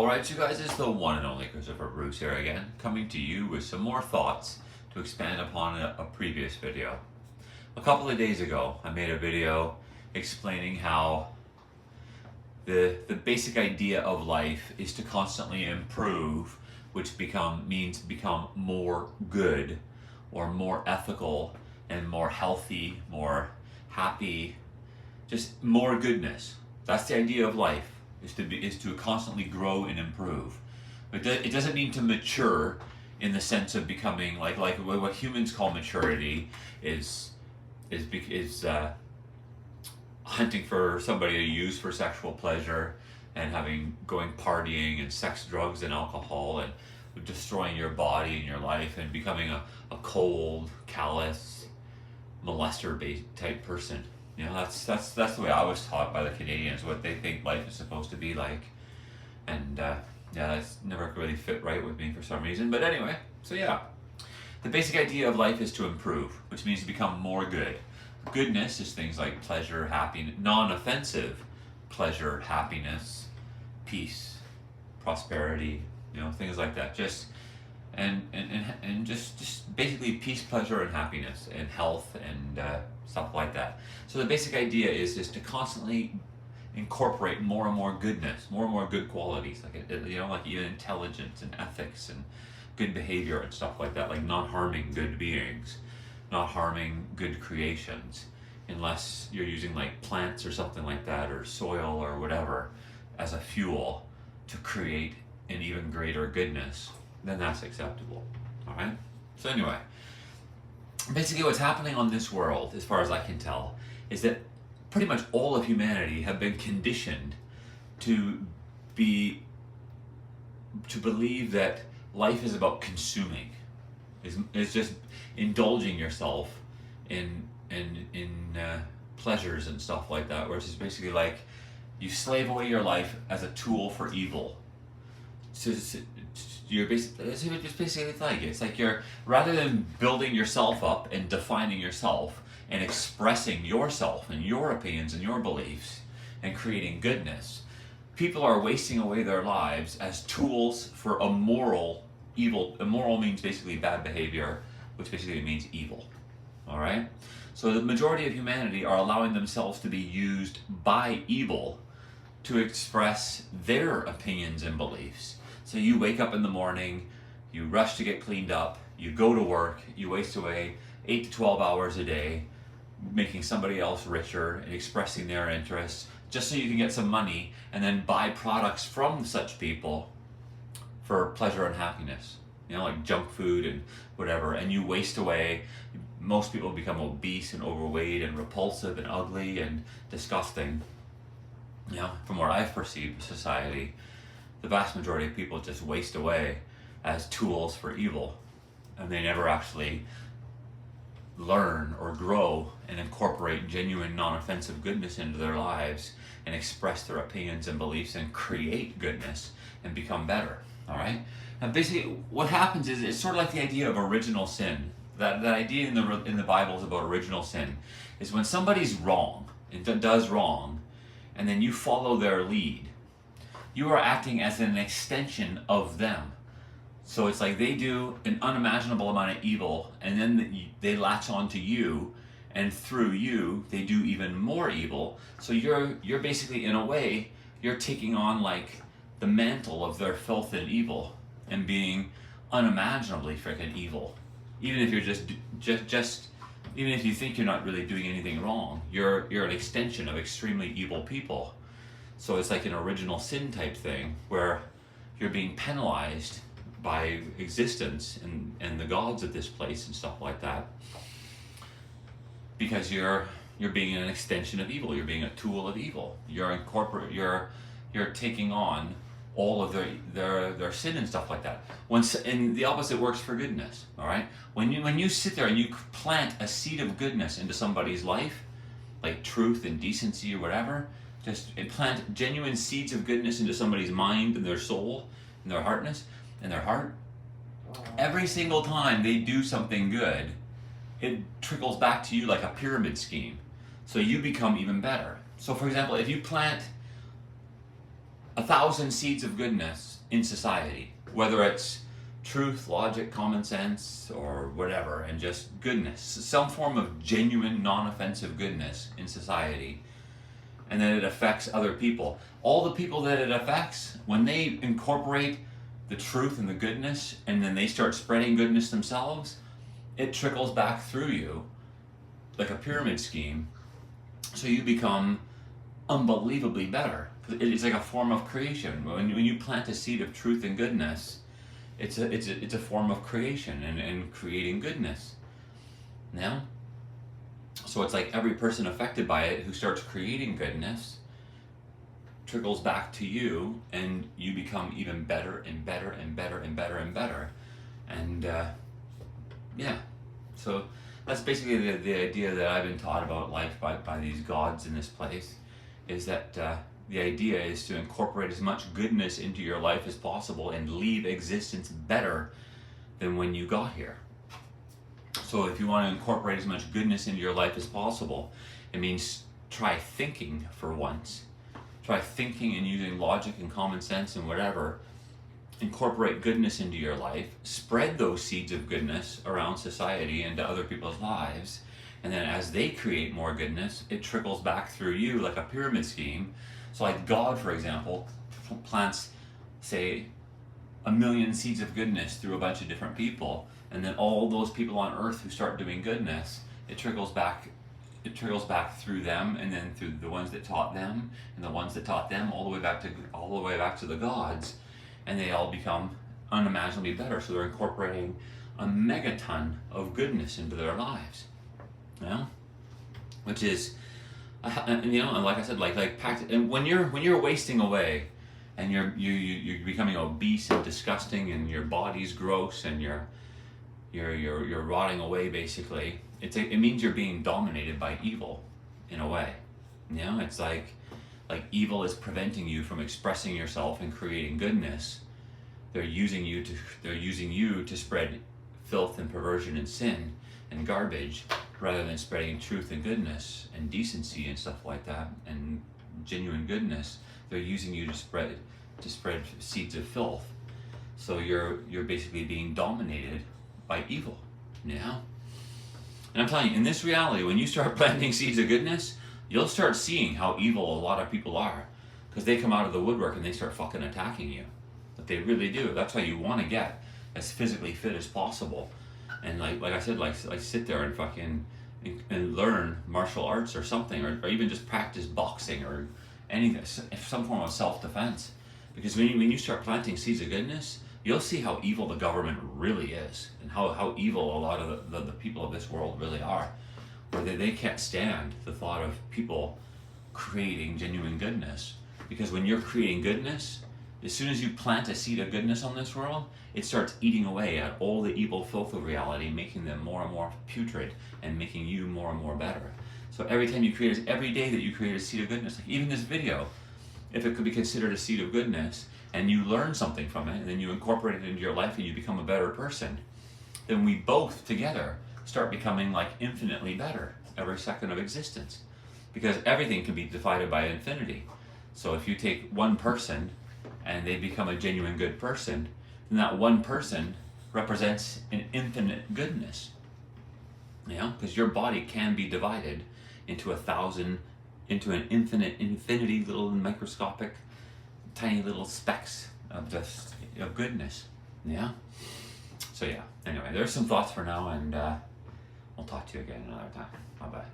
Alright, you guys, it's the one and only Christopher Bruce here again, coming to you with some more thoughts to expand upon a previous video. A couple of days ago, I made a video explaining how the basic idea of life is to constantly improve, which means become more good, or more ethical, and more healthy, more happy, just more goodness. That's the idea of life. Is to constantly grow and improve. But it doesn't mean to mature in the sense of becoming like what humans call maturity is hunting for somebody to use for sexual pleasure and going partying and sex, drugs, and alcohol and destroying your body and your life and becoming a cold, callous, molester-based type person. You know, that's the way I was taught by the Canadians, what they think life is supposed to be like. And yeah, that's never really fit right with me for some reason. But anyway, so yeah. The basic idea of life is to improve, which means to become more good. Goodness is things like pleasure, happiness, non-offensive pleasure, happiness, peace, prosperity, you know, things like that. Just just basically peace, pleasure, and happiness, and health, and stuff like that. So the basic idea is to constantly incorporate more and more goodness, more and more good qualities, like even intelligence and ethics and good behavior and stuff like that, like not harming good beings, not harming good creations, unless you're using like plants or something like that, or soil or whatever, as a fuel to create an even greater goodness. Then that's acceptable. All right? So anyway, basically what's happening on this world, as far as I can tell, is that pretty much all of humanity have been conditioned to believe that life is about consuming, is just indulging yourself in pleasures and stuff like that, where it's just basically like you slave away your life as a tool for evil. So that's what it's basically like. It's like you're, rather than building yourself up and defining yourself and expressing yourself and your opinions and your beliefs and creating goodness, people are wasting away their lives as tools for a moral evil. Immoral means basically bad behavior, which basically means evil. All right? So the majority of humanity are allowing themselves to be used by evil to express their opinions and beliefs. So you wake up in the morning, you rush to get cleaned up, you go to work, you waste away 8 to 12 hours a day making somebody else richer and expressing their interests just so you can get some money and then buy products from such people for pleasure and happiness. You know, like junk food and whatever, and you waste away. Most people become obese and overweight and repulsive and ugly and disgusting. You know, from where I've perceived society, the vast majority of people just waste away as tools for evil, and they never actually learn or grow and incorporate genuine non-offensive goodness into their lives and express their opinions and beliefs and create goodness and become better. All right? Now basically what happens is, it's sort of like the idea of original sin. That idea in the Bible is about original sin, is when somebody's wrong and does wrong, and then you follow their lead, you are acting as an extension of them. So it's like they do an unimaginable amount of evil, and then they latch on to you, and through you, they do even more evil. So you're basically, in a way, you're taking on like the mantle of their filth and evil, and being unimaginably freaking evil. Even if you're just even if you think you're not really doing anything wrong, you're an extension of extremely evil people. So it's like an original sin type thing, where you're being penalized by existence and the gods of this place and stuff like that, because you're being an extension of evil. You're being a tool of evil. You're taking on all of their sin and stuff like that. And the opposite works for goodness. All right. When you sit there and you plant a seed of goodness into somebody's life, like truth and decency or whatever, just plant genuine seeds of goodness into somebody's mind and their soul and their heart. Every single time they do something good, it trickles back to you like a pyramid scheme. So you become even better. So for example, if you plant 1,000 seeds of goodness in society, whether it's truth, logic, common sense, or whatever, and just goodness, some form of genuine, non-offensive goodness in society, and then it affects other people. All the people that it affects, when they incorporate the truth and the goodness, and then they start spreading goodness themselves, it trickles back through you like a pyramid scheme, so you become unbelievably better. It's like a form of creation. When you plant a seed of truth and goodness, it's a form of creation and creating goodness. Now, so it's like every person affected by it who starts creating goodness trickles back to you, and you become even better and better and better and better and better. And yeah, so that's basically the idea that I've been taught about life by these gods in this place, is that the idea is to incorporate as much goodness into your life as possible and leave existence better than when you got here. So if you want to incorporate as much goodness into your life as possible, it means try thinking for once. Try thinking and using logic and common sense and whatever. Incorporate goodness into your life. Spread those seeds of goodness around society and to other people's lives. And then as they create more goodness, it trickles back through you like a pyramid scheme. So like God, for example, plants, say, 1 million seeds of goodness through a bunch of different people. And then all those people on earth who start doing goodness, it trickles back through them, and then through the ones that taught them, and the ones that taught them, all the way back to the gods, and they all become unimaginably better. So they're incorporating a megaton of goodness into their lives, which is, and like I said, like and when you're wasting away, and you're becoming obese and disgusting, and your body's gross, and you're rotting away, basically, it means you're being dominated by evil in a way. It's like evil is preventing you from expressing yourself and creating goodness. They're using you to spread filth and perversion and sin and garbage, rather than spreading truth and goodness and decency and stuff like that and genuine goodness. They're using you to spread seeds of filth. So you're basically being dominated by evil. And I'm telling you, in this reality, when you start planting seeds of goodness, you'll start seeing how evil a lot of people are, because they come out of the woodwork and they start fucking attacking you. But they really do. That's why you want to get as physically fit as possible, and like I said, like sit there and fucking and learn martial arts or something, or even just practice boxing or anything, some form of self-defense. Because when you start planting seeds of goodness, you'll see how evil the government really is, and how evil a lot of the people of this world really are, where they can't stand the thought of people creating genuine goodness. Because when you're creating goodness, as soon as you plant a seed of goodness on this world, it starts eating away at all the evil filth of reality, making them more and more putrid and making you more and more better. So every day that you create a seed of goodness, like even this video, if it could be considered a seed of goodness, and you learn something from it, and then you incorporate it into your life and you become a better person, then we both together start becoming like infinitely better every second of existence. Because everything can be divided by infinity. So if you take one person and they become a genuine good person, then that one person represents an infinite goodness. Because your body can be divided into an infinity little microscopic tiny little specks of just goodness. So anyway, there's some thoughts for now, and we'll talk to you again another time. Bye bye.